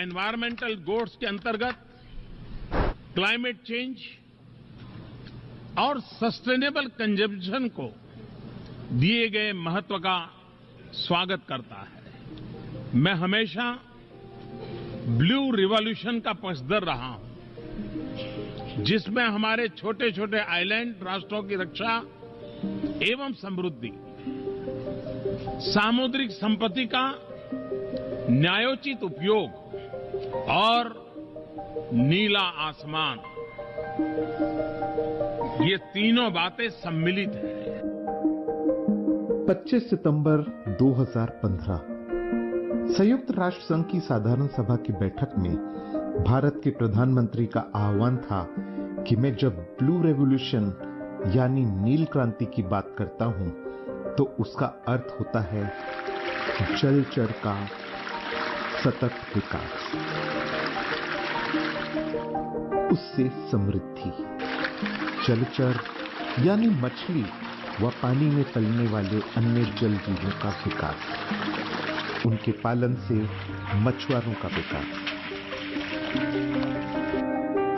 Environmental goals के अंतर्गत climate change और सस्टेनेबल कंजम्पशन को दिए गए महत्व का स्वागत करता है। मैं हमेशा ब्लू रिवॉल्यूशन का पक्षधर रहा हूं, जिसमें हमारे छोटे छोटे आइलैंड राष्ट्रों की रक्षा एवं समृद्धि, सामुद्रिक संपत्ति का न्यायोचित उपयोग और नीला आसमान, ये तीनों बातें सम्मिलित हैं। 25 सितंबर 2015 संयुक्त राष्ट्र संघ की साधारण सभा की बैठक में भारत के प्रधानमंत्री का आह्वान था कि मैं जब ब्लू रेवोल्यूशन यानी नील क्रांति की बात करता हूं तो उसका अर्थ होता है जलचर का सतत विकास, उससे समृद्धि। जलचर यानी मछली व पानी में पलने वाले अन्य जल जीवों का विकास, उनके पालन से मछुआरों का विकास।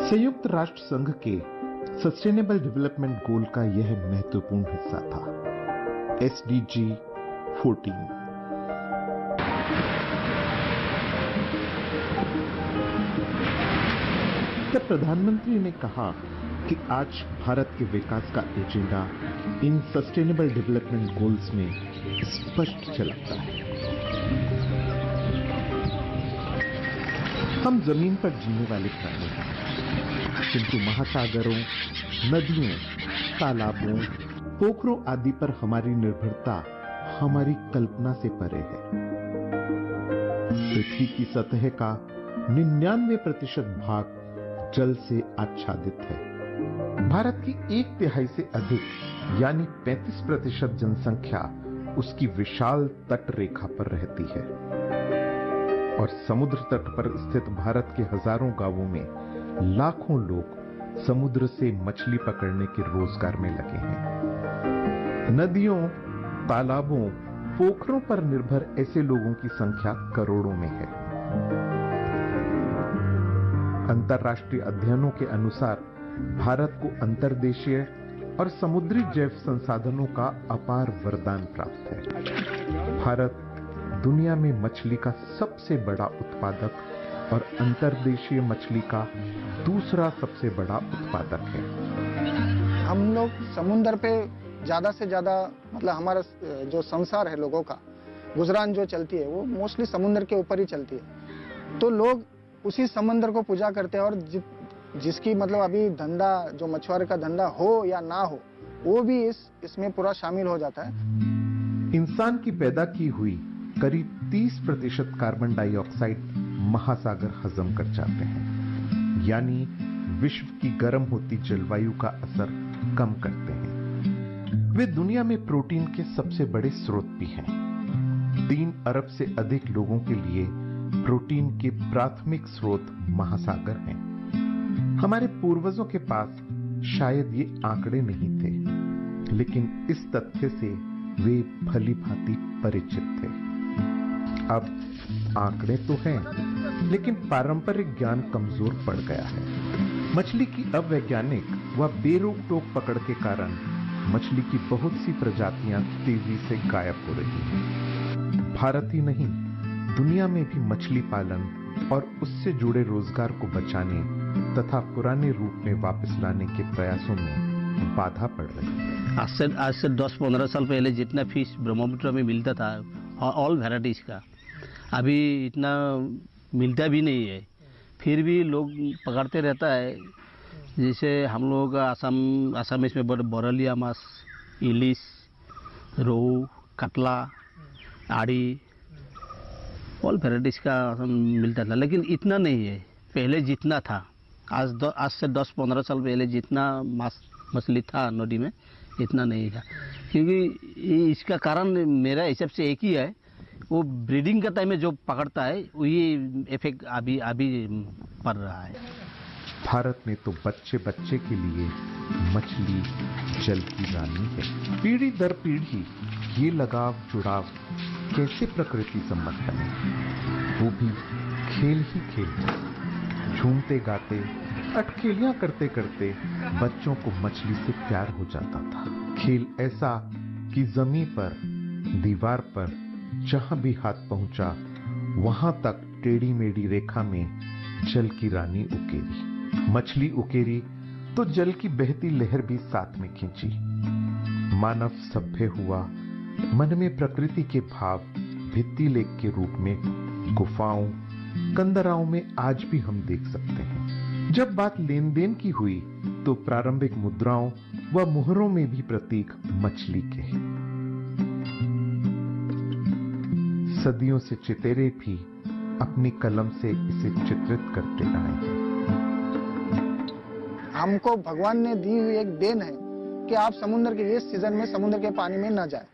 संयुक्त राष्ट्र संघ के सस्टेनेबल डेवलपमेंट गोल का यह महत्वपूर्ण हिस्सा था, SDG 14। तब प्रधानमंत्री ने कहा कि आज भारत के विकास का एजेंडा इन सस्टेनेबल डेवलपमेंट गोल्स में स्पष्ट झलकता है। हम जमीन पर जीने वाले प्राणी हैं, किंतु महासागरों, नदियों, तालाबों, पोखरों आदि पर हमारी निर्भरता हमारी कल्पना से परे है। पृथ्वी की सतह का 99% भाग जल से आच्छादित है। भारत की 1/3 से अधिक यानी 35% जनसंख्या उसकी विशाल तट रेखा पर रहती है और समुद्र तट पर स्थित भारत के हजारों गांवों में लाखों लोग समुद्र से मछली पकड़ने के रोजगार में लगे हैं। नदियों, तालाबों, पोखरों पर निर्भर ऐसे लोगों की संख्या करोड़ों में है। अंतर्राष्ट्रीय अध्ययनों के अनुसार भारत को अंतर्देशीय और समुद्री जैव संसाधनों का अपार वरदान प्राप्त है। भारत दुनिया में मछली का सबसे बड़ा उत्पादक और अंतर्देशीय मछली का दूसरा सबसे बड़ा उत्पादक है। हम लोग समुद्र पे ज्यादा से ज्यादा मतलब हमारा जो संसार है लोगों का गुजरान जो चलती है वो मोस्टली समुद्र के ऊपर ही चलती है। तो लोग उसी समंदर को पूजा करते हैं और जिसकी मतलब अभी धंधा जो मछुआरे का धंधा हो या ना हो वो भी इसमें पूरा शामिल हो जाता है। इंसान की पैदा की हुई करीब 30% कार्बन डाइऑक्साइड महासागर हजम कर जाते हैं, यानी विश्व की गर्म होती जलवायु का असर कम करते हैं। वे दुनिया में प्रोटीन के सबसे बड़े स्रोत भी हैं। 3 अरब से अधिक लोगों के लिए प्रोटीन के प्राथमिक स्रोत महासागर हैं। हमारे पूर्वजों के पास शायद ये आंकड़े नहीं थे, लेकिन इस तथ्य से वे भली भांति परिचित थे। अब आंकड़े तो हैं, लेकिन पारंपरिक ज्ञान कमजोर पड़ गया है। मछली की अवैज्ञानिक व बेरोक-टोक पकड़ के कारण मछली की बहुत सी प्रजातियां तेजी से गायब हो रही हैं। भारत ही नहीं, दुनिया में भी मछली पालन और उससे जुड़े रोजगार को बचाने तथा पुराने रूप में वापस लाने के प्रयासों में बाधा पड़ रही है। आज से 10-15 साल पहले जितना फिश ब्रह्मपुत्र में मिलता था ऑल वैराइटीज का, अभी इतना मिलता भी नहीं है। फिर भी लोग पकड़ते रहता है। जैसे हम लोग असम में बोरलिया माछ, इलिश, रोहू, कतला, आड़ी, ऑल वैराइटीज का मिलता था, लेकिन इतना नहीं है पहले जितना था। आज से 10-15 साल पहले जितना मछली था नदी में इतना नहीं था, क्योंकि इसका कारण मेरा हिसाब से एक ही है, वो ब्रीडिंग का टाइम में जो पकड़ता है वही इफेक्ट अभी पड़ रहा है। भारत में तो बच्चे बच्चे के लिए मछली जल की रानी है। पीढ़ी दर पीढ़ी ये लगाव जुड़ाव कैसे प्रकृति सम्मत है, वो भी खेल ही खेल में झूमते गाते अटखेलियां करते करते बच्चों को मछली से प्यार हो जाता था। खेल ऐसा कि जमीन पर, दीवार पर जहां भी हाथ पहुंचा वहां तक टेढ़ी मेढ़ी रेखा में जल की रानी उकेरी। मछली उकेरी तो जल की बहती लहर भी साथ में खींची। मानव सभ्य हुआ, मन में प्रकृति के भाव भित्ति लेख के रूप में गुफाओं, कंदराओं में आज भी हम देख सकते हैं। जब बात लेन देन की हुई तो प्रारंभिक मुद्राओं व मुहरों में भी प्रतीक मछली के। सदियों से चितेरे भी अपनी कलम से इसे चित्रित करते आए हैं। हमको भगवान ने दी हुई एक देन है कि आप समुद्र के इस सीजन में समुद्र के पानी में न जाए।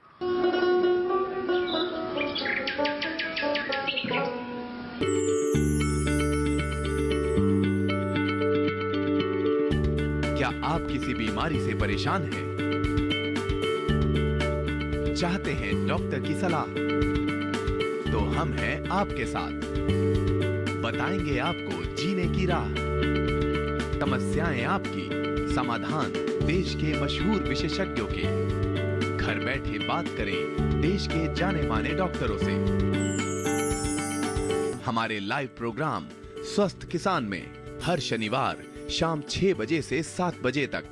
क्या आप किसी बीमारी से परेशान हैं? चाहते हैं डॉक्टर की सलाह? तो हम हैं आपके साथ। बताएंगे आपको जीने की राह। समस्याएं आपकी, समाधान देश के मशहूर विशेषज्ञों के। घर बैठे बात करें देश के जाने माने डॉक्टरों से। हमारे लाइव प्रोग्राम स्वस्थ किसान में हर शनिवार शाम 6 बजे से 7 बजे तक।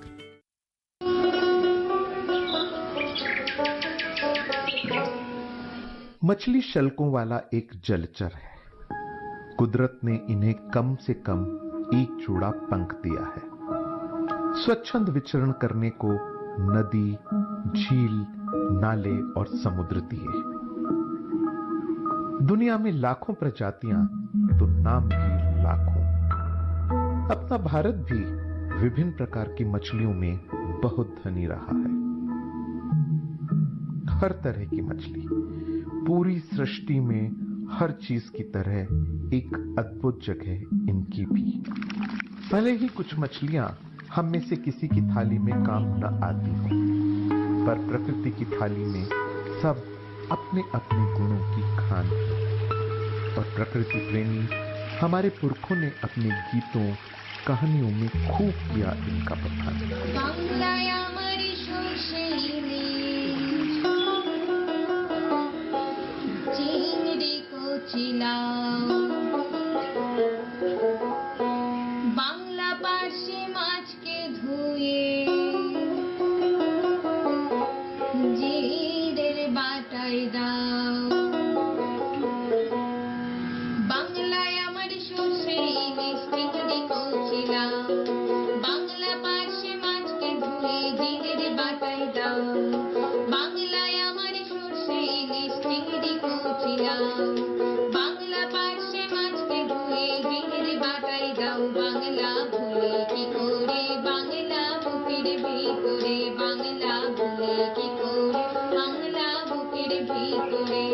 मछली शल्कों वाला एक जलचर है। कुदरत ने इन्हें कम से कम एक जोड़ा पंख दिया है। स्वच्छंद विचरण करने को नदी, झील, नाले और समुद्र दिए। दुनिया में लाखों प्रजातियां तो नाम भी लाखों। अपना भारत भी विभिन्न प्रकार की मछलियों में बहुत धनी रहा है। हर तरह की मछली, पूरी सृष्टि में हर चीज की तरह एक अद्भुत जगह इनकी भी। भले ही कुछ मछलियां हम में से किसी की थाली में काम न आती हो, पर प्रकृति की थाली में सब अपने अपने गुणों की खान है। और प्रकृति प्रेमी हमारे पुरखों ने अपने गीतों, कहानियों में खूब किया इनका बखान। বাংলা পার্শ্বে মাছকে ধুয়ে জিরের বাটায় দাও। বাংলায় আমার সর্ষে ইলিশ চিংড়ি কচিলাও। বাংলা পার্শ্বে মাছকে ধুয়ে জিরের বাটায় দাও। বাংলায় আমার সর্ষে ইলিশ চিংড়ি কচিলাও। বাংলা পার্শ্বে মাছকে ধুয়ে জিরের বাটায় দাও। বাংলা ভুলে কি করে, বাংলা বুকের ভিতরে, বাংলা ভুলে কি করে, বাংলা বুকের ভিতরে।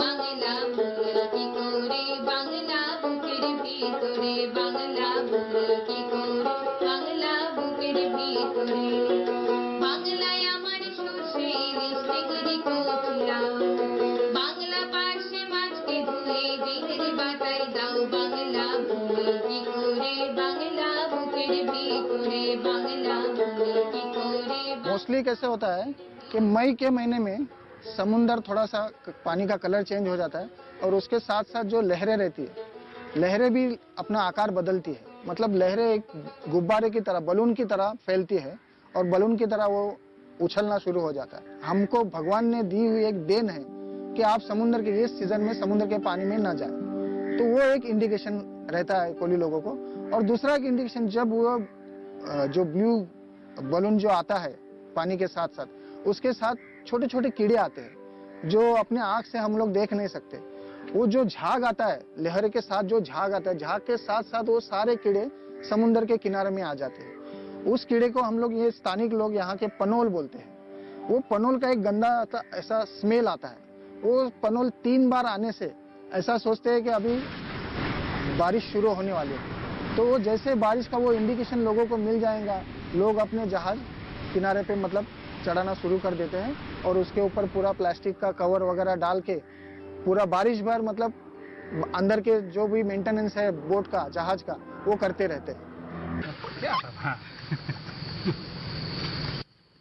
বাংলা ভুলে কি করে, বাংলা বুকের ভিতরে, বাংলা ভুলে কি করে, বাংলা বুকের ভিতরে। বাংলায় আমার সর্ষে ইলিশ চিংড়ি কচিলাও। বাংলা পার্শ্বে মাছকে ধুয়ে জিরের বাটায় দাও। বাংলা ভুলে কি করে, বাংলা বুকের ভিতরে, বাংলা ভুলে কি করে। मोस्टली कैसे होता है कि मई के महीने में समुंदर थोड़ा सा पानी का कलर चेंज हो जाता है और उसके साथ साथ जो लहरें रहती है, लहरें भी अपना आकार बदलती है। मतलब लहरें एक गुब्बारे की तरह, बलून की तरह फैलती है और बलून की तरह वो उछलना शुरू हो जाता है। हमको भगवान ने दी हुई एक देन है कि आप समुद्र के इस सीजन में समुद्र के पानी में न जाए। तो वो एक इंडिकेशन रहता है कोली लोगों को। और दूसरा एक इंडिकेशन, जब वो जो ब्लू बलून जो आता है पानी के साथ साथ, उसके साथ छोटे छोटे कीड़े आते हैं जो अपने आंख से हम लोग देख नहीं सकते। वो जो झाग आता है, लहर के साथ जो झाग आता है, झाग के साथ साथ वो सारे कीड़े समुद्र के किनारे में आ जाते हैं। उस कीड़े को हम लोग, ये स्थानिक लोग यहाँ के पनोल बोलते हैं। वो पनोल का एक गंदा ऐसा स्मेल आता है। वो पनोल 3 बार आने से ऐसा सोचते हैं कि अभी बारिश शुरू होने वाली है, तो वो जैसे बारिश का वो इंडिकेशन लोगों को मिल जाएगा, लोग अपने जहाज किनारे पे मतलब चढ़ाना शुरू कर देते हैं और उसके ऊपर पूरा प्लास्टिक का कवर वगैरह डाल के पूरा बारिश भर मतलब अंदर के जो भी मेंटेनेंस है बोट का, जहाज का, वो करते रहते हैं।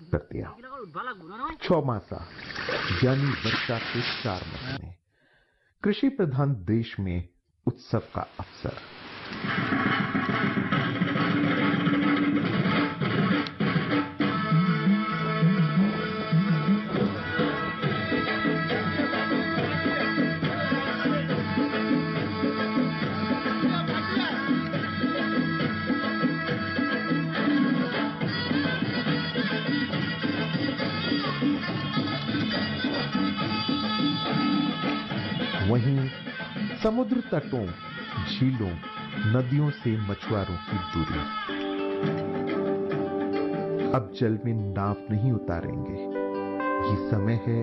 कर दिया। चौमासा यानी वर्षा के 4 महीने, कृषि प्रधान देश में उत्सव का अवसर। वहीं समुद्र तटों, झीलों, नदियों से मछुआरों की दूरी। अब जल में नाव नहीं उतारेंगे, ये समय है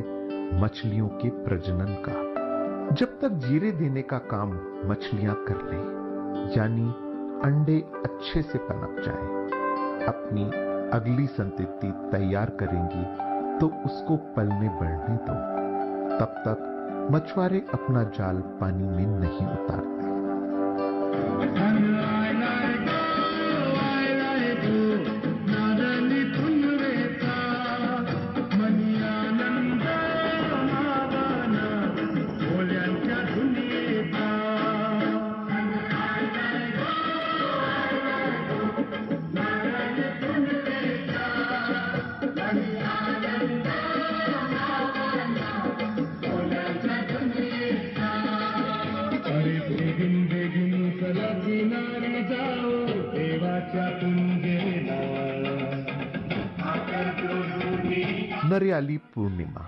मछलियों के प्रजनन का। जब तक जीरे देने का काम मछलियां कर लें, यानी अंडे अच्छे से पनप जाएं, अपनी अगली संतति तैयार करेंगी तो उसको पलने बढ़ने दो। तब तक मछुआरे अपना जाल पानी में नहीं उतारते। नरियाली पूर्णिमा,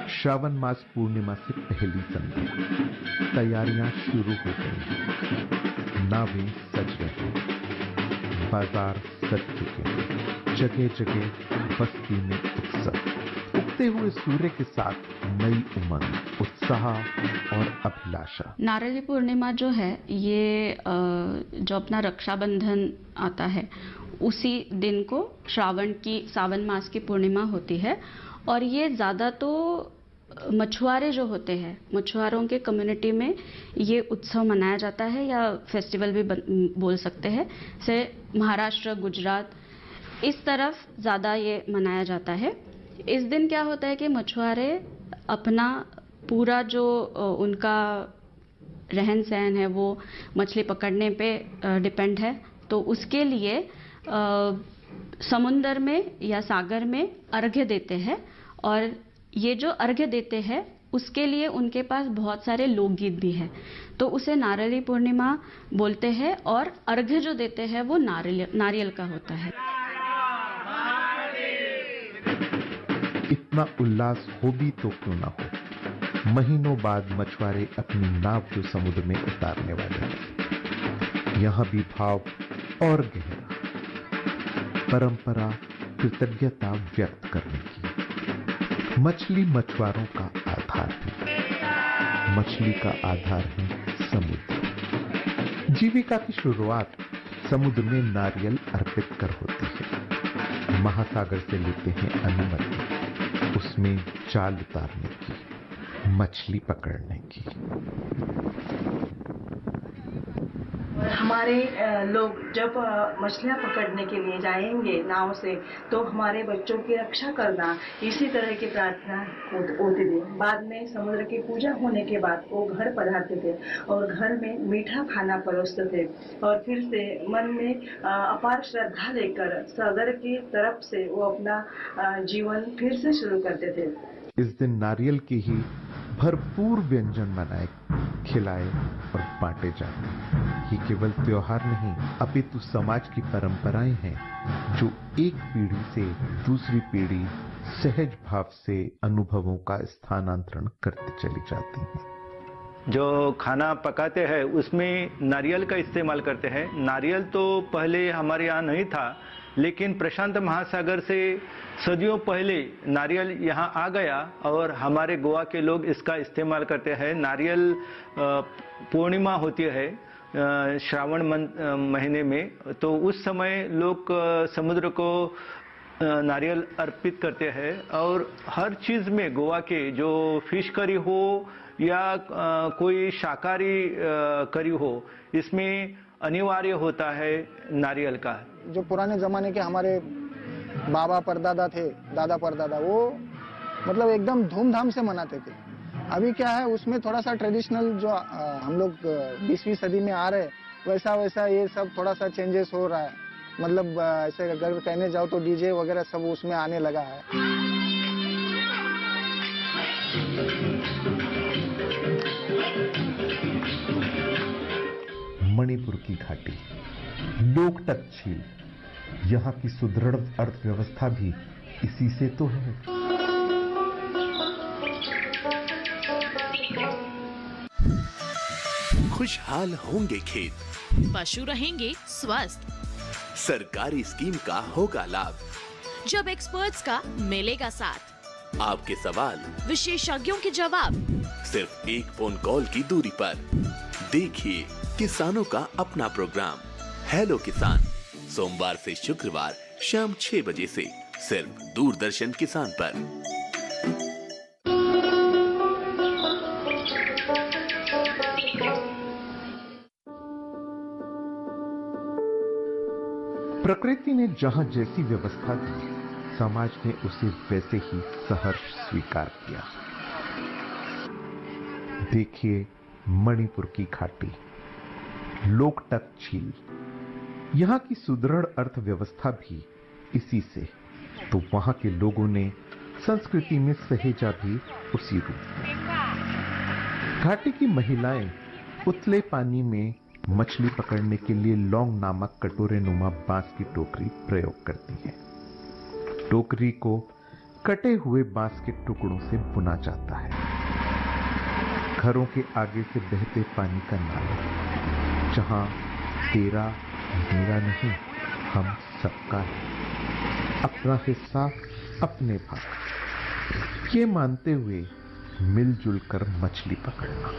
श्रावण मास पूर्णिमा से पहली संध्या, तैयारियां शुरू हो गई। नावें सज रही, बाजार सज चुके हैं, जगह जगह बस्ती में उत्सव। उगते हुए सूर्य के साथ नई उमंग, उत्साह और अभिलाषा। नारियल पूर्णिमा जो है ये जो अपना रक्षाबंधन आता है उसी दिन को सावन मास की पूर्णिमा होती है। और ये ज़्यादा तो मछुआरे जो होते हैं, मछुआरों के कम्युनिटी में ये उत्सव मनाया जाता है, या फेस्टिवल भी बोल सकते हैं। से महाराष्ट्र, गुजरात, इस तरफ ज़्यादा ये मनाया जाता है। इस दिन क्या होता है कि मछुआरे अपना पूरा जो उनका रहन सहन है वो मछली पकड़ने पे डिपेंड है, तो उसके लिए समुंदर में या सागर में अर्घ्य देते हैं। और ये जो अर्घ्य देते हैं उसके लिए उनके पास बहुत सारे लोकगीत भी हैं, तो उसे नारियल पूर्णिमा बोलते हैं। और अर्घ्य जो देते हैं वो नारियल का होता है। इतना उल्लास हो भी तो क्यों ना हो, महीनों बाद मछुआरे अपनी नाव जो समुद्र में उतारने वाले हैं। यहां भी भाव और गहरा, परंपरा, कृतज्ञता व्यक्त करने की। मछली मछुआरों का आधार है, मछली का आधार है समुद्र। जीविका की शुरुआत समुद्र में नारियल अर्पित कर होती है। महासागर से लेते हैं अनुमति उसमें जाल उतारने की, मछली पकड़ने की। हमारे लोग जब मछलियां पकड़ने के लिए जाएंगे नाव से, तो हमारे बच्चों की रक्षा करना, इसी तरह की प्रार्थना होती थी। बाद में समुद्र की पूजा होने के बाद वो घर पधारते थे और घर में मीठा खाना परोसते थे, और फिर से मन में अपार श्रद्धा लेकर सागर की तरफ से वो अपना जीवन फिर से शुरू करते थे। इस दिन नारियल की ही भरपूर व्यंजन बनाए, खिलाए और बांटे जाते हैं। ये केवल त्योहार नहीं, अपितु समाज की परंपराएं हैं जो एक पीढ़ी से दूसरी पीढ़ी सहज भाव से अनुभवों का स्थानांतरण करती चली जाती हैं। जो खाना पकाते हैं उसमें नारियल का इस्तेमाल करते हैं। नारियल तो पहले हमारे यहाँ नहीं था, लेकिन प्रशांत महासागर से सदियों पहले नारियल यहाँ आ गया और हमारे गोवा के लोग इसका इस्तेमाल करते हैं। नारियल पूर्णिमा होती है श्रावण महीने में, तो उस समय लोग समुद्र को नारियल अर्पित करते हैं। और हर चीज़ में गोवा के जो फिश करी हो या कोई शाकाहारी करी हो, इसमें अनिवार्य होता है नारियल का। जो पुराने ज़माने के हमारे बाबा परदादा थे, दादा परदादा, वो मतलब एकदम धूमधाम से मनाते थे। अभी क्या है, उसमें थोड़ा सा ट्रेडिशनल जो हम लोग 20वीं सदी में आ रहे, वैसा वैसा ये सब थोड़ा सा चेंजेस हो रहा है। मतलब ऐसे अगर कहने जाओ तो डीजे वगैरह सब उसमें आने लगा है। मणिपुर की घाटी, लोकटक झील, यहाँ की सुदृढ़ अर्थव्यवस्था भी इसी से तो है। खुशहाल होंगे खेत, पशु रहेंगे स्वस्थ, सरकारी स्कीम का होगा लाभ, जब एक्सपर्ट्स का मिलेगा साथ, आपके सवाल विशेषज्ञों के जवाब, सिर्फ एक फोन कॉल की दूरी पर। देखिए किसानों का अपना प्रोग्राम हेलो किसान, सोमवार से शुक्रवार शाम 6 बजे से सिर्फ दूरदर्शन किसान पर। प्रकृति ने जहां जैसी व्यवस्था दी, समाज ने उसे वैसे ही सहर्ष स्वीकार किया। देखिए मणिपुर की घाटी, लोकटक झील, यहां की सुदृढ़ अर्थव्यवस्था भी इसी से, तो वहां के लोगों ने संस्कृति में सहेजा भी उसी रूप में। घाटी की महिलाएं उतले पानी में मछली पकड़ने के लिए लौंग नामक कटोरे नुमा बांस की टोकरी प्रयोग करती हैं। टोकरी को कटे हुए बांस के टुकड़ों से बुना जाता है। घरों के आगे से बहते पानी का नाला, जहां तेरा मेरा नहीं हम सबका है, अपना हिस्सा अपने भाग, ये मानते हुए मिलजुल कर मछली पकड़ना।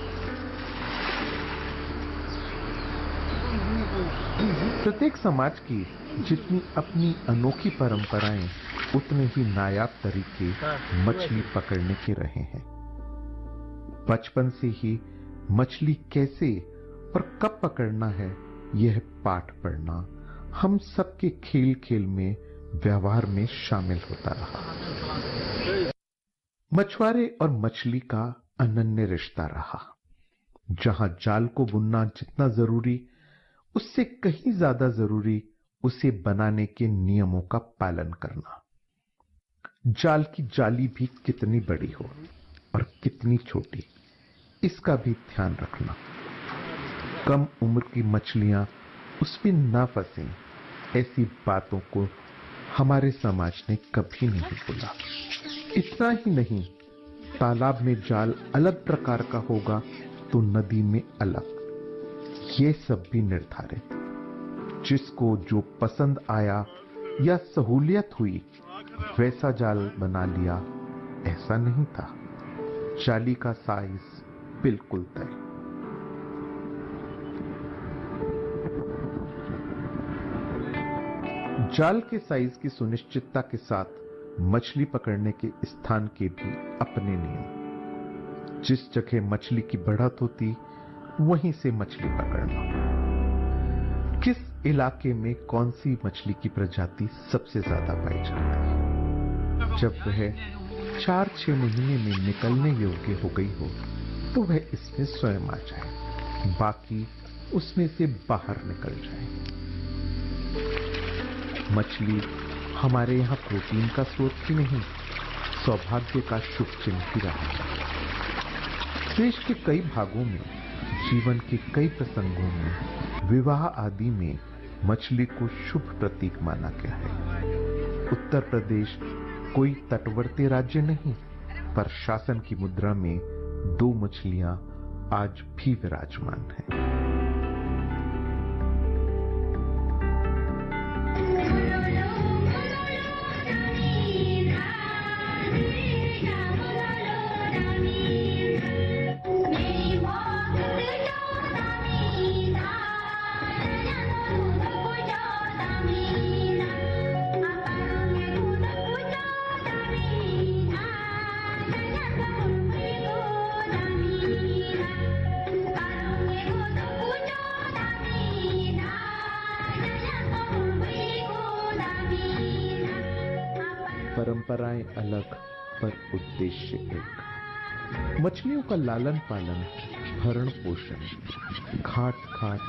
प्रत्येक समाज की जितनी अपनी अनोखी परंपराएं, उतने ही नायाब तरीके मछली पकड़ने के रहे हैं। बचपन से ही मछली कैसे और कब पकड़ना है, यह पाठ पढ़ना हम सबके खेल खेल में, व्यवहार में शामिल होता रहा। मछुआरे और मछली का अनन्य रिश्ता रहा, जहां जाल को बुनना जितना जरूरी, उससे कहीं ज्यादा जरूरी उसे बनाने के नियमों का पालन करना। जाल की जाली भी कितनी बड़ी हो और कितनी छोटी, इसका भी ध्यान रखना। कम उम्र की मछलियां उसमें ना फंसें, ऐसी बातों को हमारे समाज ने कभी नहीं बोला। इतना ही नहीं, तालाब में जाल अलग प्रकार का होगा तो नदी में अलग, ये सब भी निर्धारित। जिसको जो पसंद आया या सहूलियत हुई, वैसा जाल बना लिया, ऐसा नहीं था। जाली का साइज बिल्कुल तय। जाल के साइज की सुनिश्चितता के साथ मछली पकड़ने के स्थान के भी अपने नियम। जिस जगह मछली की बढ़त होती, वहीं से मछली पकड़ना। किस इलाके में कौन सी मछली की प्रजाति सबसे ज्यादा पाई जाती है। जब वह 4-6 महीने में निकलने योग्य हो गई हो, तो वह इसमें स्वयं आ जाए, बाकी उसमें से बाहर निकल जाए। मछली हमारे यहाँ प्रोटीन का स्रोत ही नहीं, सौभाग्य का शुभ चिन्ह ही रहा है। देश के कई भागों में, जीवन के कई प्रसंगों में, विवाह आदि में मछली को शुभ प्रतीक माना गया है। उत्तर प्रदेश कोई तटवर्ती राज्य नहीं, पर शासन की मुद्रा में 2 मछलियां आज भी विराजमान है। परंपराएं अलग पर उद्देश्य एक। मछलियों का लालन पालन, भरण पोषण, घाट घाट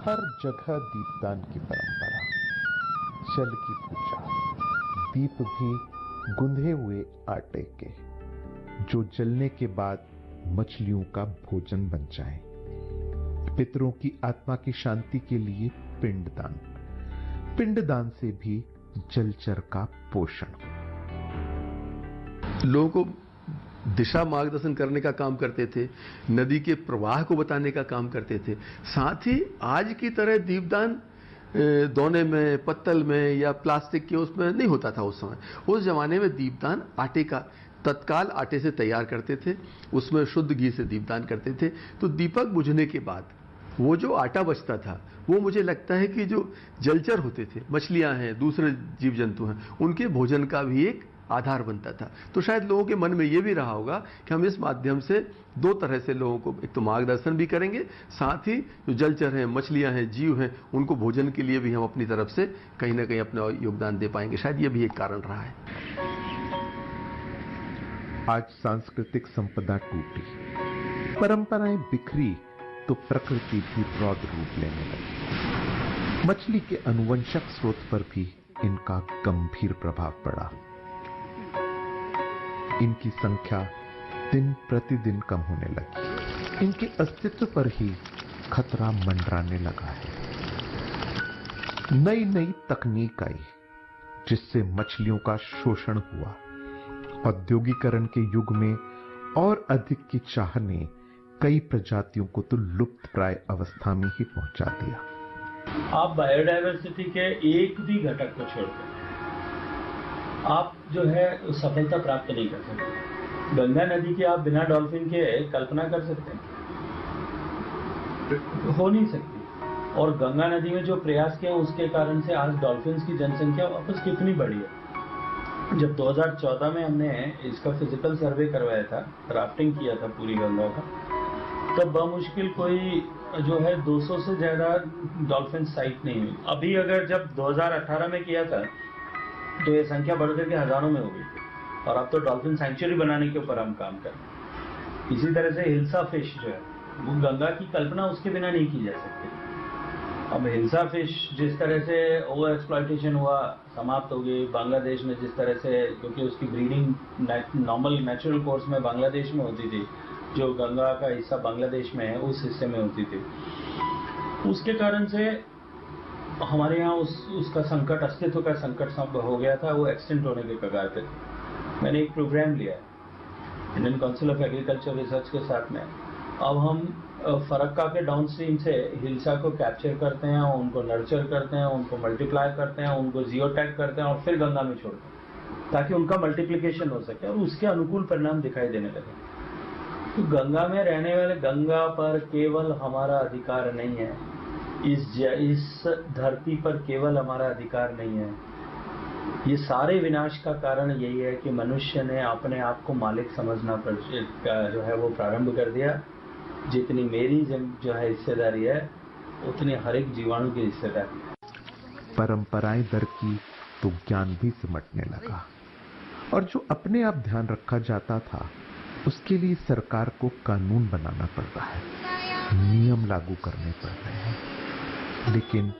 हर जगह दीपदान की परंपरा, जल की पूजा, दीप भी गुंधे हुए आटे के, जो जलने के बाद मछलियों का भोजन बन जाए। पितरों की आत्मा की शांति के लिए पिंडदान, पिंडदान से भी जलचर का पोषण। लोगों को दिशा मार्गदर्शन करने का काम करते थे, नदी के प्रवाह को बताने का काम करते थे। साथ ही आज की तरह दीपदान दोने में, पत्तल में या प्लास्टिक के उसमें नहीं होता था उस समय। उस जमाने में दीपदान आटे का, तत्काल आटे से तैयार करते थे, उसमें शुद्ध घी से दीपदान करते थे। तो दीपक बुझने के बाद वो जो आटा बचता था, वो मुझे लगता है कि जो जलचर होते थे, मछलियां हैं, दूसरे जीव जंतु हैं, उनके भोजन का भी एक आधार बनता था। तो शायद लोगों के मन में ये भी रहा होगा कि हम इस माध्यम से दो तरह से लोगों को एक तो मार्गदर्शन भी करेंगे, साथ ही जो जलचर हैं, मछलियां हैं, जीव हैं, उनको भोजन के लिए भी हम अपनी तरफ से कहीं ना कहीं अपना योगदान दे पाएंगे। शायद ये भी एक कारण रहा है। आज सांस्कृतिक संपदा टूटी, परंपराएं बिखरी, तो प्रकृति भी रौद्र रूप लेने लगी। मछली के अनुवंशक स्रोत पर भी इनका गंभीर प्रभाव पड़ा। इनकी संख्या दिन प्रतिदिन कम होने लगी। इनके अस्तित्व पर ही खतरा मंडराने लगा है। नई नई तकनीक आई, जिससे मछलियों का शोषण हुआ। औद्योगिकरण के युग में और अधिक की चाह ने कई प्रजातियों को तो लुप्त प्राय अवस्था में ही पहुंचा दिया। आप बायोडायवर्सिटी के एक भी घटक को छोड़कर आप जो है सफलता प्राप्त नहीं कर सकते। गंगा नदी की आप बिना डॉल्फिन के कल्पना कर सकते हैं? हो नहीं सकती। और गंगा नदी में जो प्रयास किया उसके कारण से आज डॉल्फिन्स की जनसंख्या वापस कितनी बढ़ी है। जब 2014 में हमने इसका फिजिकल सर्वे करवाया था, राफ्टिंग किया था पूरी गंगा का, तब बमुश्किल कोई जो है 200 से ज्यादा डॉल्फिन साइट नहीं हुई। अभी अगर जब 2018 में किया था तो ये संख्या बढ़कर के हजारों में हो गई थी। और अब तो डॉल्फिन सेंचुरी बनाने के ऊपर हम काम कर रहे हैं। इसी तरह से हिल्सा फिश जो है, वो गंगा की कल्पना उसके बिना नहीं की जा सकती। अब हिल्सा फिश जिस तरह से ओवर एक्सप्लॉयटेशन हुआ, समाप्त हो गई। बांग्लादेश में जिस तरह से, क्योंकि उसकी ब्रीडिंग नॉर्मल नेचुरल कोर्स में बांग्लादेश में होती थी, जो गंगा का हिस्सा बांग्लादेश में है उस हिस्से में होती थी, उसके कारण से हमारे यहाँ उसका संकट, अस्तित्व का संकट सब हो गया था। वो एक्सटेंट होने के कगार पे थे। मैंने एक प्रोग्राम लिया Indian council of agriculture research के साथ में। अब हम फरक्का के डाउन स्ट्रीम से हिल्सा को कैप्चर करते हैं, उनको नर्चर करते हैं, उनको मल्टीप्लाई करते हैं, उनको जियो टैग करते हैं और फिर गंगा में छोड़ते हैं ताकि उनका मल्टीप्लिकेशन हो सके और उसके अनुकूल परिणाम दिखाई देने लगे। तो गंगा में रहने वाले, गंगा पर केवल हमारा अधिकार नहीं है, इस धरती पर केवल हमारा अधिकार नहीं है। ये सारे विनाश का कारण यही है कि मनुष्य ने अपने आप को मालिक समझना जो है वो प्रारंभ कर दिया। जितनी मेरी जो है हिस्सेदारी है, उतनी हर एक जीवाणु की हिस्सेदारी है। परंपराएं दर की तो ज्ञान भी सिमटने लगा, और जो अपने आप ध्यान रखा जाता था उसके लिए सरकार को कानून बनाना पड़ता है, नियम लागू करने पड़ रहे हैं, लेकिन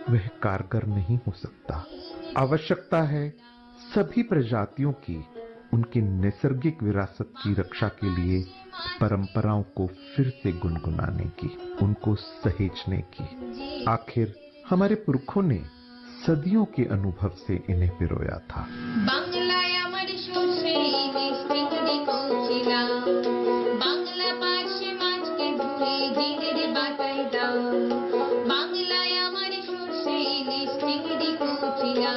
वह कारगर नहीं हो सकता। आवश्यकता है सभी प्रजातियों की उनके नैसर्गिक विरासत की रक्षा के लिए परंपराओं को फिर से गुनगुनाने की, उनको सहेजने की। आखिर हमारे पुरखों ने सदियों के अनुभव से इन्हें पिरोया था। বাংলায় আমার সর্ষে ইলিশ চিংড়ি কৌচিলা, বাংলা পার্শে মাছকে ধুয়ে জিরের বাটাই দাও। বাংলায় আমার সর্ষে ইলিশ চিংড়ি কৌচিলা,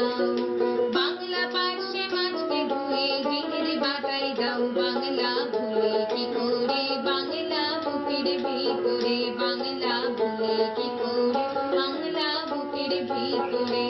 বাংলা পার্শে মাছকে ধুয়ে জিরের বাটাই দাও। বাংলা ভুলে কি করে, বাংলা বুকের ভিতরে, বাংলা ভুলে কি করে, বাংলা বুকের ভিতরে।